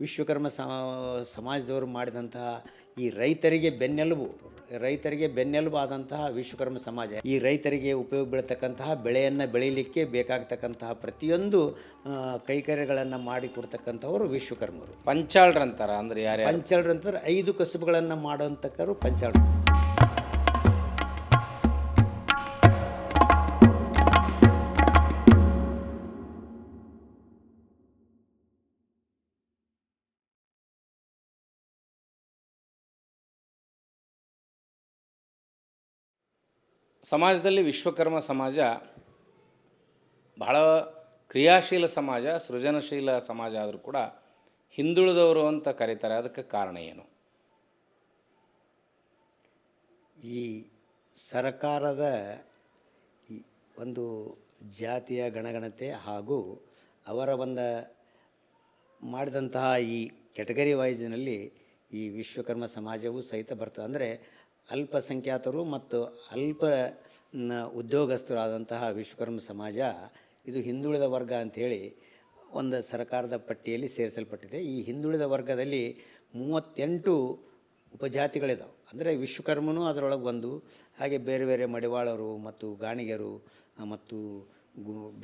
ವಿಶ್ವಕರ್ಮ ಸಮಾಜದವರು ಮಾಡಿದಂತಹ ಈ ರೈತರಿಗೆ ಬೆನ್ನೆಲುಬು ಆದಂತಹ ವಿಶ್ವಕರ್ಮ ಸಮಾಜ ಈ ರೈತರಿಗೆ ಉಪಯೋಗ ಬೀಳತಕ್ಕಂತಹ ಬೆಳೆಯನ್ನು ಬೆಳೀಲಿಕ್ಕೆ ಬೇಕಾಗ್ತಕ್ಕಂತಹ ಪ್ರತಿಯೊಂದು ಕೈಕರ್ಯಗಳನ್ನು ಮಾಡಿಕೊಡ್ತಕ್ಕಂಥವರು ವಿಶ್ವಕರ್ಮರು. ಪಂಚಾಳ್ರಂತಾರ ಅಂದರೆ ಯಾರು? ಪಂಚಾಳ್ರಂತಾರೆ 5 ಕಸುಬುಗಳನ್ನು ಮಾಡುವಂಥಕ್ಕರು ಪಂಚಾಳ್ರು. ಸಮಾಜದಲ್ಲಿ ವಿಶ್ವಕರ್ಮ ಸಮಾಜ ಬಹಳ ಕ್ರಿಯಾಶೀಲ ಸಮಾಜ, ಸೃಜನಶೀಲ ಸಮಾಜ ಆದರೂ ಕೂಡ ಹಿಂದುಳಿದವರು ಅಂತ ಕರೀತಾರೆ. ಅದಕ್ಕೆ ಕಾರಣ ಏನು? ಈ ಸರ್ಕಾರದ ಒಂದು ಜಾತಿಯ ಗಣಗಣತೆ ಹಾಗೂ ಅವರ ಒಂದು ಮಾಡಿದಂತಹ ಈ ಕೆಟಗರಿ ವೈಸ್ನಲ್ಲಿ ಈ ವಿಶ್ವಕರ್ಮ ಸಮಾಜವು ಸಹಿತ ಬರ್ತದೆ. ಅಂದರೆ ಅಲ್ಪಸಂಖ್ಯಾತರು ಮತ್ತು ಅಲ್ಪ ಉದ್ಯೋಗಸ್ಥರಾದಂತಹ ವಿಶ್ವಕರ್ಮ ಸಮಾಜ ಇದು ಹಿಂದುಳಿದ ವರ್ಗ ಅಂಥೇಳಿ ಒಂದು ಸರ್ಕಾರದ ಪಟ್ಟಿಯಲ್ಲಿ ಸೇರಿಸಲ್ಪಟ್ಟಿದೆ. ಈ ಹಿಂದುಳಿದ ವರ್ಗದಲ್ಲಿ 38 ಉಪಜಾತಿಗಳಿದಾವೆ. ಅಂದರೆ ವಿಶ್ವಕರ್ಮನೂ ಅದರೊಳಗೆ ಒಂದು, ಹಾಗೆ ಬೇರೆ ಬೇರೆ ಮಡಿವಾಳರು ಮತ್ತು ಗಾಣಿಗರು ಮತ್ತು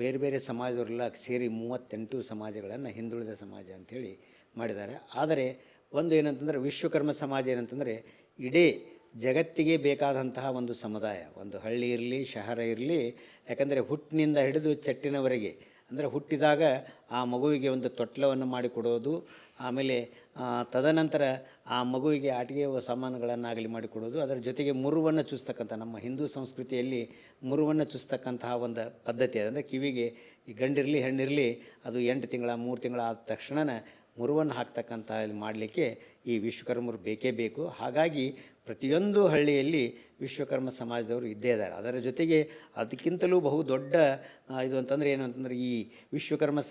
ಬೇರೆ ಬೇರೆ ಸಮಾಜದವರೆಲ್ಲ ಸೇರಿ 38 ಸಮಾಜಗಳನ್ನು ಹಿಂದುಳಿದ ಸಮಾಜ ಅಂಥೇಳಿ ಮಾಡಿದ್ದಾರೆ. ಆದರೆ ಒಂದು ಏನಂತಂದರೆ ವಿಶ್ವಕರ್ಮ ಸಮಾಜ ಏನಂತಂದರೆ ಇಡೀ ಜಗತ್ತಿಗೆ ಬೇಕಾದಂತಹ ಒಂದು ಸಮುದಾಯ. ಒಂದು ಹಳ್ಳಿ ಇರಲಿ, ಶಹರ ಇರಲಿ, ಯಾಕಂದರೆ ಹುಟ್ಟಿನಿಂದ ಹಿಡಿದು ಚಟ್ಟಿನವರೆಗೆ, ಅಂದರೆ ಹುಟ್ಟಿದಾಗ ಆ ಮಗುವಿಗೆ ಒಂದು ತೊಟ್ಲವನ್ನು ಮಾಡಿಕೊಡೋದು, ಆಮೇಲೆ ತದನಂತರ ಆ ಮಗುವಿಗೆ ಆಟಿಕೆ ಸಾಮಾನುಗಳನ್ನಾಗಲಿ ಮಾಡಿಕೊಡೋದು, ಅದರ ಜೊತೆಗೆ ಮುರುವನ್ನು ಚುಸ್ತಕ್ಕಂಥ ನಮ್ಮ ಹಿಂದೂ ಸಂಸ್ಕೃತಿಯಲ್ಲಿ ಮುರುವನ್ನು ಚುಸ್ತಕ್ಕಂತಹ ಒಂದು ಪದ್ಧತಿ ಇದೆ. ಅಂದರೆ ಕಿವಿಗೆ ಈ ಗಂಡಿರಲಿ ಹೆಣ್ಣಿರಲಿ ಅದು 8 ತಿಂಗಳ 3 ತಿಂಗಳ ಆದ ತಕ್ಷಣ ಮುರುವನ್ನು ಹಾಕ್ತಕ್ಕಂಥ ಇದು ಮಾಡಲಿಕ್ಕೆ ಈ ವಿಶ್ವಕರ್ಮರು ಬೇಕೇ ಬೇಕು. ಹಾಗಾಗಿ ಪ್ರತಿಯೊಂದು ಹಳ್ಳಿಯಲ್ಲಿ ವಿಶ್ವಕರ್ಮ ಸಮಾಜದವರು ಇದ್ದೇ ಇದ್ದಾರೆ. ಅದರ ಜೊತೆಗೆ ಅದಕ್ಕಿಂತಲೂ ಬಹು ದೊಡ್ಡ ಇದು ಅಂತಂದರೆ ಏನು ಅಂತಂದರೆ ಈ ವಿಶ್ವಕರ್ಮ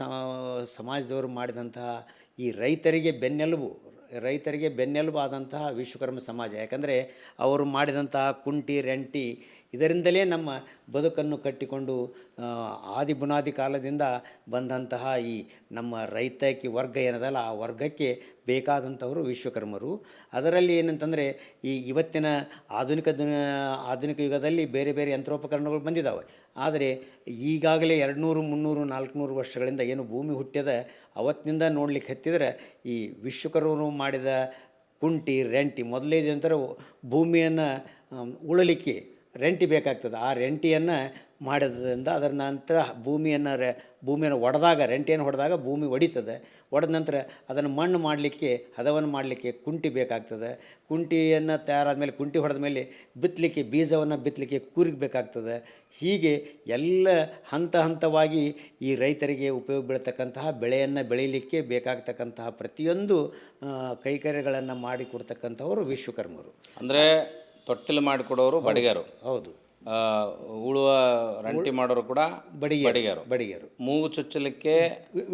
ಸಮಾಜದವರು ಮಾಡಿದಂತಹ ಈ ರೈತರಿಗೆ ಬೆನ್ನೆಲುಬು ಆದಂತಹ ವಿಶ್ವಕರ್ಮ ಸಮಾಜ. ಯಾಕಂದರೆ ಅವರು ಮಾಡಿದಂತಹ ಕುಂಟಿ ರೆಂಟಿ ಇದರಿಂದಲೇ ನಮ್ಮ ಬದುಕನ್ನು ಕಟ್ಟಿಕೊಂಡು ಆದಿ ಬುನಾದಿ ಕಾಲದಿಂದ ಬಂದಂತಹ ಈ ನಮ್ಮ ರೈತಕಿ ವರ್ಗ ಏನದಲ್ಲ ಆ ವರ್ಗಕ್ಕೆ ಬೇಕಾದಂಥವರು ವಿಶ್ವಕರ್ಮರು. ಅದರಲ್ಲಿ ಏನಂತಂದರೆ ಇವತ್ತಿನ ಆಧುನಿಕ ಯುಗದಲ್ಲಿ ಬೇರೆ ಬೇರೆ ಯಂತ್ರೋಪಕರಣಗಳು ಬಂದಿದ್ದಾವೆ. ಆದರೆ ಈಗಾಗಲೇ 200, 300, 400 ವರ್ಷಗಳಿಂದ ಏನು ಭೂಮಿ ಹುಟ್ಟ್ಯದ ಅವತ್ತಿನಿಂದ ನೋಡ್ಲಿಕ್ಕೆ ಹತ್ತಿದರೆ ಈ ವಿಶ್ವಕರ್ಮರು ಮಾಡಿದ ಕುಂಟಿ ರೆಂಟಿ ಮೊದಲೇದಂತಾರೆ ಭೂಮಿಯನ್ನು ಉಳಲಿಕ್ಕೆ ರೆಂಟಿ ಬೇಕಾಗ್ತದೆ. ಆ ರೆಂಟಿಯನ್ನು ಮಾಡೋದ್ರಿಂದ ಅದರ ನಂತರ ಭೂಮಿಯನ್ನು ಹೊಡೆದಾಗ ರೆಂಟಿಯನ್ನು ಹೊಡೆದಾಗ ಭೂಮಿ ಒಡಿತದೆ. ಹೊಡೆದ ನಂತರ ಅದನ್ನು ಮಣ್ಣು ಮಾಡಲಿಕ್ಕೆ ಹದವನ್ನು ಮಾಡಲಿಕ್ಕೆ ಕುಂಟಿ ಬೇಕಾಗ್ತದೆ. ಕುಂಟಿಯನ್ನು ತಯಾರಾದ ಮೇಲೆ ಕುಂಟಿ ಹೊಡೆದ ಮೇಲೆ ಬೀಜವನ್ನು ಬಿತ್ತಲಿಕ್ಕೆ ಕೂರಿಗೆ ಬೇಕಾಗ್ತದೆ. ಹೀಗೆ ಎಲ್ಲ ಹಂತವಾಗಿ ಈ ರೈತರಿಗೆ ಉಪಯೋಗ ಬೀಳತಕ್ಕಂತಹ ಬೆಳೆಯನ್ನು ಬೆಳೀಲಿಕ್ಕೆ ಬೇಕಾಗ್ತಕ್ಕಂತಹ ಪ್ರತಿಯೊಂದು ಕೈಕರ್ಯಗಳನ್ನು ಮಾಡಿಕೊಡ್ತಕ್ಕಂಥವರು ವಿಶ್ವಕರ್ಮರು. ಅಂದರೆ ತೊಟ್ಟಿಲು ಮಾಡಿಕೊಡೋರು ಬಡಿಗರು. ಹೌದು. ಉಳುವ ರಂಟಿ ಮಾಡೋರು ಕೂಡ ಬಡಿಗರು. ಮೂಗು ಚುಚ್ಚಲಿಕ್ಕೆ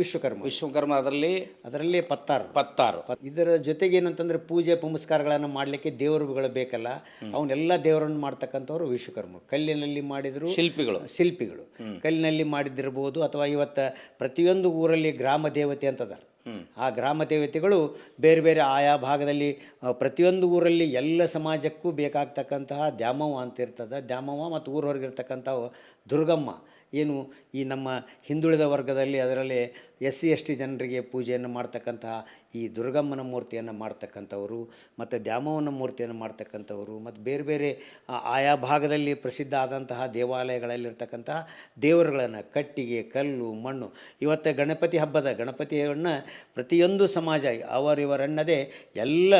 ವಿಶ್ವಕರ್ಮ. ಅದರಲ್ಲಿ ಪತ್ತಾರು. ಇದರ ಜೊತೆಗೆ ಏನಂತಂದರೆ ಪೂಜೆ ಪುಮಸ್ಕಾರಗಳನ್ನು ಮಾಡಲಿಕ್ಕೆ ದೇವರುಗಳು ಬೇಕಲ್ಲ, ಅವನ್ನೆಲ್ಲ ದೇವರನ್ನು ಮಾಡ್ತಕ್ಕಂಥವ್ರು ವಿಶ್ವಕರ್ಮರು. ಕಲ್ಲಿನಲ್ಲಿ ಮಾಡಿದ್ರು ಶಿಲ್ಪಿಗಳು ಕಲ್ಲಿನಲ್ಲಿ ಮಾಡಿದ್ದಿರ್ಬೋದು, ಅಥವಾ ಇವತ್ತು ಪ್ರತಿಯೊಂದು ಊರಲ್ಲಿ ಗ್ರಾಮ ದೇವತೆ ಅಂತದಾರೆ. ಆ ಗ್ರಾಮ ದೇವತೆಗಳು ಬೇರೆ ಬೇರೆ ಆಯಾ ಭಾಗದಲ್ಲಿ ಪ್ರತಿಯೊಂದು ಊರಲ್ಲಿ ಎಲ್ಲ ಸಮಾಜಕ್ಕೂ ಬೇಕಾಗ್ತಕ್ಕಂತಹ ದ್ಯಾಮವ್ವ ಅಂತ ಇರ್ತದೆ. ದ್ಯಾಮವ್ವ ಮತ್ತು ಊರ ಹೊರಗಿರ್ತಕ್ಕಂಥ ದುರ್ಗಮ್ಮ ಏನು ಈ ನಮ್ಮ ಹಿಂದುಳಿದ ವರ್ಗದಲ್ಲಿ ಅದರಲ್ಲಿ SC ST ಜನರಿಗೆ ಪೂಜೆಯನ್ನು ಮಾಡ್ತಕ್ಕಂತಹ ಈ ದುರ್ಗಮ್ಮನ ಮೂರ್ತಿಯನ್ನು ಮಾಡ್ತಕ್ಕಂಥವರು ಮತ್ತು ದ್ಯಾಮವ್ವನ ಮೂರ್ತಿಯನ್ನು ಮಾಡ್ತಕ್ಕಂಥವರು ಮತ್ತು ಬೇರೆ ಬೇರೆ ಆಯಾ ಭಾಗದಲ್ಲಿ ಪ್ರಸಿದ್ಧ ಆದಂತಹ ದೇವಾಲಯಗಳಲ್ಲಿರ್ತಕ್ಕಂತಹ ದೇವರುಗಳನ್ನು ಕಟ್ಟಿಗೆ ಕಲ್ಲು ಮಣ್ಣು. ಇವತ್ತು ಗಣಪತಿಯನ್ನು ಪ್ರತಿಯೊಂದು ಸಮಾಜ ಅವರಿವರನ್ನದೇ ಎಲ್ಲ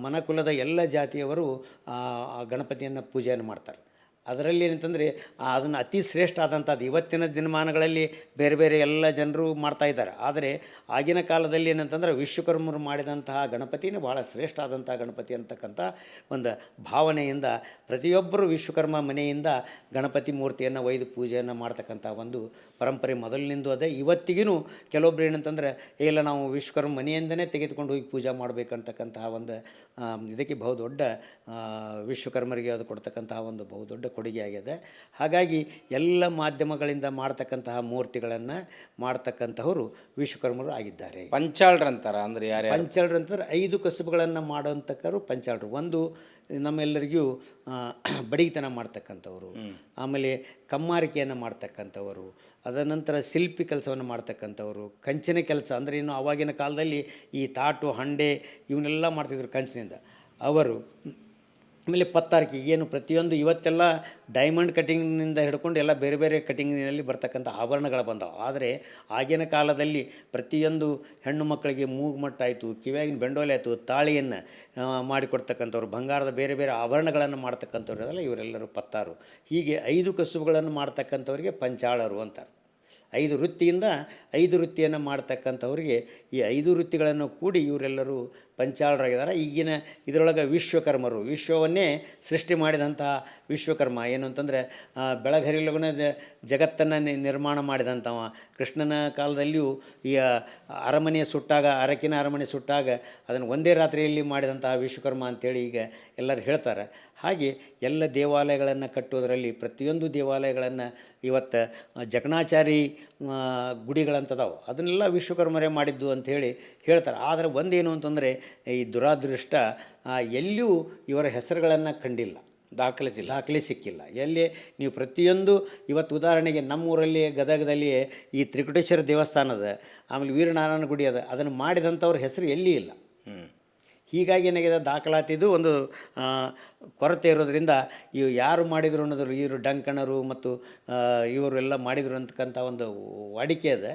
ಮನಕುಲದ ಎಲ್ಲ ಜಾತಿಯವರು ಗಣಪತಿಯನ್ನು ಪೂಜೆಯನ್ನು ಮಾಡ್ತಾರೆ. ಅದರಲ್ಲಿ ಏನಂತಂದರೆ ಅದನ್ನು ಅತಿ ಶ್ರೇಷ್ಠ ಆದಂಥದ್ದು ಇವತ್ತಿನ ದಿನಮಾನಗಳಲ್ಲಿ ಬೇರೆ ಬೇರೆ ಎಲ್ಲ ಜನರು ಮಾಡ್ತಾಯಿದ್ದಾರೆ. ಆದರೆ ಆಗಿನ ಕಾಲದಲ್ಲಿ ಏನಂತಂದರೆ ವಿಶ್ವಕರ್ಮರು ಮಾಡಿದಂತಹ ಗಣಪತಿನೇ ಭಾಳ ಶ್ರೇಷ್ಠ ಆದಂಥ ಗಣಪತಿ ಅಂತಕ್ಕಂಥ ಒಂದು ಭಾವನೆಯಿಂದ ಪ್ರತಿಯೊಬ್ಬರು ವಿಶ್ವಕರ್ಮ ಮನೆಯಿಂದ ಗಣಪತಿ ಮೂರ್ತಿಯನ್ನು ಒಯ್ದು ಪೂಜೆಯನ್ನು ಮಾಡ್ತಕ್ಕಂಥ ಒಂದು ಪರಂಪರೆ ಮೊದಲಿನಿಂದ ಅದೇ. ಇವತ್ತಿಗೂ ಕೆಲವೊಬ್ರು ಏನಂತಂದರೆ ಇಲ್ಲ ನಾವು ವಿಶ್ವಕರ್ಮ ಮನೆಯಿಂದನೇ ತೆಗೆದುಕೊಂಡು ಹೋಗಿ ಪೂಜೆ ಮಾಡಬೇಕಂತಕ್ಕಂತಹ ಒಂದು ಇದಕ್ಕೆ ಬಹುದೊಡ್ಡ ವಿಶ್ವಕರ್ಮರಿಗೆ ಅದು ಕೊಡ್ತಕ್ಕಂತಹ ಒಂದು ಬಹುದೊಡ್ಡ ಕೊಡುಗೆ ಆಗಿದೆ. ಹಾಗಾಗಿ ಎಲ್ಲ ಮಾಧ್ಯಮಗಳಿಂದ ಮಾಡ್ತಕ್ಕಂತಹ ಮೂರ್ತಿಗಳನ್ನು ಮಾಡ್ತಕ್ಕಂಥವರು ವಿಶ್ವಕರ್ಮರು ಆಗಿದ್ದಾರೆ. ಪಂಚಾಳ್ರಂತಾರ ಅಂದರೆ ಯಾರು? ಪಂಚಾಳ್ರು ಅಂತಾರೆ 5 ಕಸುಬುಗಳನ್ನು ಮಾಡೋಂಥಕ್ಕರು ಪಂಚಾಳ್ರು. ಒಂದು ನಮ್ಮೆಲ್ಲರಿಗೂ ಬಡಗಿತನ ಮಾಡ್ತಕ್ಕಂಥವ್ರು, ಆಮೇಲೆ ಕಮ್ಮಾರಿಕೆಯನ್ನು ಮಾಡ್ತಕ್ಕಂಥವರು, ಅದರ ನಂತರ ಶಿಲ್ಪಿ ಕೆಲಸವನ್ನು ಮಾಡ್ತಕ್ಕಂಥವ್ರು, ಕಂಚಿನ ಕೆಲಸ ಅಂದರೆ ಇನ್ನು ಆವಾಗಿನ ಕಾಲದಲ್ಲಿ ಈ ತಾಟು ಹಂಡೆ ಇವನ್ನೆಲ್ಲ ಮಾಡ್ತಿದ್ರು ಕಂಚಿನಿಂದ ಅವರು. ಆಮೇಲೆ ಪತ್ತಾರಿಕೆ ಏನು ಪ್ರತಿಯೊಂದು ಇವತ್ತೆಲ್ಲ ಡೈಮಂಡ್ ಕಟಿಂಗ್ನಿಂದ ಹಿಡ್ಕೊಂಡು ಎಲ್ಲ ಬೇರೆ ಬೇರೆ ಕಟಿಂಗ್ನಲ್ಲಿ ಬರ್ತಕ್ಕಂಥ ಆಭರಣಗಳು ಬಂದವು. ಆದರೆ ಆಗಿನ ಕಾಲದಲ್ಲಿ ಪ್ರತಿಯೊಂದು ಹೆಣ್ಣು ಮಕ್ಕಳಿಗೆ ಮೂಗುಮಟ್ಟಾಯಿತು, ಕಿವಿಯಾಗಿನ ಬೆಂಡೋಲೆ ಆಯಿತು, ತಾಳಿಯನ್ನು ಮಾಡಿಕೊಡ್ತಕ್ಕಂಥವ್ರು, ಬಂಗಾರದ ಬೇರೆ ಬೇರೆ ಆಭರಣಗಳನ್ನು ಮಾಡ್ತಕ್ಕಂಥವ್ರು ಅದಲ್ಲ ಇವರೆಲ್ಲರೂ ಪತ್ತಾರು. ಹೀಗೆ 5 ಕಸುಬುಗಳನ್ನು ಮಾಡ್ತಕ್ಕಂಥವ್ರಿಗೆ ಪಂಚಾಳರು ಅಂತಾರೆ. 5 ವೃತ್ತಿಯಿಂದ 5 ವೃತ್ತಿಯನ್ನು ಮಾಡ್ತಕ್ಕಂಥವ್ರಿಗೆ ಈ 5 ವೃತ್ತಿಗಳನ್ನು ಕೂಡಿ ಇವರೆಲ್ಲರೂ ಪಂಚಾಳರಾಗಿದ್ದಾರೆ. ಈಗಿನ ಇದರೊಳಗೆ ವಿಶ್ವಕರ್ಮರು, ವಿಶ್ವವನ್ನೇ ಸೃಷ್ಟಿ ಮಾಡಿದಂತಹ ವಿಶ್ವಕರ್ಮ ಏನು ಅಂತಂದರೆ ಬೆಳಗರಿಲಗುನ ಜಗತ್ತನ್ನು ನಿರ್ಮಾಣ ಮಾಡಿದಂಥವ. ಕೃಷ್ಣನ ಕಾಲದಲ್ಲಿಯೂ ಈ ಅರಮನೆ ಸುಟ್ಟಾಗ, ಅರಕಿನ ಅರಮನೆ ಸುಟ್ಟಾಗ ಅದನ್ನು ಒಂದೇ ರಾತ್ರಿಯಲ್ಲಿ ಮಾಡಿದಂತಹ ವಿಶ್ವಕರ್ಮ ಅಂಥೇಳಿ ಈಗ ಎಲ್ಲರೂ ಹೇಳ್ತಾರೆ. ಹಾಗೆ ಎಲ್ಲ ದೇವಾಲಯಗಳನ್ನು ಕಟ್ಟುವುದರಲ್ಲಿ ಪ್ರತಿಯೊಂದು ದೇವಾಲಯಗಳನ್ನು ಇವತ್ತು ಜಕಣಾಚಾರಿ ಗುಡಿಗಳಂತದಾವೆ, ಅದನ್ನೆಲ್ಲ ವಿಶ್ವಕರ್ಮರೇ ಮಾಡಿದ್ದು ಅಂಥೇಳಿ ಹೇಳ್ತಾರೆ. ಆದರೆ ಒಂದೇನು ಅಂತಂದರೆ ಈ ದುರಾದೃಷ್ಟ ಎಲ್ಲಿಯೂ ಇವರ ಹೆಸರುಗಳನ್ನು ಕಂಡಿಲ್ಲ, ದಾಖಲೆ ಸಿಕ್ಕಿಲ್ಲ. ಎಲ್ಲಿ ನೀವು ಪ್ರತಿಯೊಂದು ಇವತ್ತು ಉದಾಹರಣೆಗೆ ನಮ್ಮೂರಲ್ಲಿ ಗದಗದಲ್ಲಿ ಈ ತ್ರಿಕುಟೇಶ್ವರ ದೇವಸ್ಥಾನದ, ಆಮೇಲೆ ವೀರನಾರಾಯಣ ಗುಡಿ ಅದ, ಅದನ್ನು ಮಾಡಿದಂಥವ್ರ ಹೆಸರು ಎಲ್ಲಿ ಇಲ್ಲ. ಹೀಗಾಗಿ ಏನಾಗಿದೆ, ದಾಖಲಾತಿದು ಒಂದು ಕೊರತೆ ಇರೋದರಿಂದ ಇವು ಯಾರು ಮಾಡಿದರು ಅನ್ನೋದು ಇವರು ಡಂಕಣರು ಮತ್ತು ಇವರು ಎಲ್ಲ ಮಾಡಿದರು ಅಂತಕ್ಕಂಥ ಒಂದು ವಾಡಿಕೆ ಇದೆ.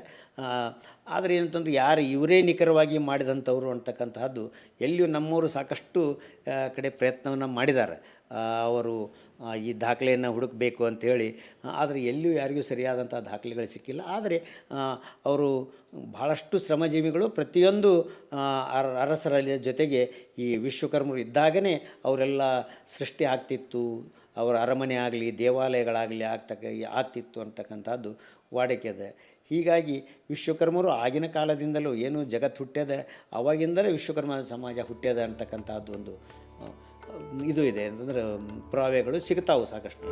ಆದರೆ ಏನಂತಂದ್ರೆ ಯಾರು ಇವರೇ ನಿಖರವಾಗಿ ಮಾಡಿದಂಥವ್ರು ಅಂತಕ್ಕಂತಹದ್ದು ಎಲ್ಲಿಯೂ ನಮ್ಮವರು ಸಾಕಷ್ಟು ಕಡೆ ಪ್ರಯತ್ನವನ್ನು ಮಾಡಿದ್ದಾರೆ ಅವರು ಈ ದಾಖಲೆಯನ್ನು ಹುಡುಕಬೇಕು ಅಂಥೇಳಿ. ಆದರೆ ಎಲ್ಲಿಯೂ ಯಾರಿಗೂ ಸರಿಯಾದಂಥ ದಾಖಲೆಗಳು ಸಿಕ್ಕಿಲ್ಲ. ಆದರೆ ಅವರು ಭಾಳಷ್ಟು ಶ್ರಮಜೀವಿಗಳು. ಪ್ರತಿಯೊಂದು ಅರಸರ ಜೊತೆಗೆ ಈ ವಿಶ್ವಕರ್ಮರು ಇದ್ದಾಗನೇ ಅವರೆಲ್ಲ ಸೃಷ್ಟಿ ಆಗ್ತಿತ್ತು. ಅವರ ಅರಮನೆ ಆಗಲಿ ದೇವಾಲಯಗಳಾಗಲಿ ಆಗ್ತಿತ್ತು ಅಂತಕ್ಕಂಥದ್ದು ವಾಡಿಕೆ ಇದೆ. ಹೀಗಾಗಿ ವಿಶ್ವಕರ್ಮರು ಆಗಿನ ಕಾಲದಿಂದಲೂ ಏನು ಜಗತ್ತು ಹುಟ್ಟ್ಯದ ಅವಾಗಿಂದಲೇ ವಿಶ್ವಕರ್ಮ ಸಮಾಜ ಹುಟ್ಟ್ಯದ ಅಂತಕ್ಕಂಥದ್ದು ಒಂದು ಇದು ಇದೆ ಅಂತಂದ್ರೆ ಪುರಾವೆಗಳು ಸಿಗ್ತಾವೆ ಸಾಕಷ್ಟು.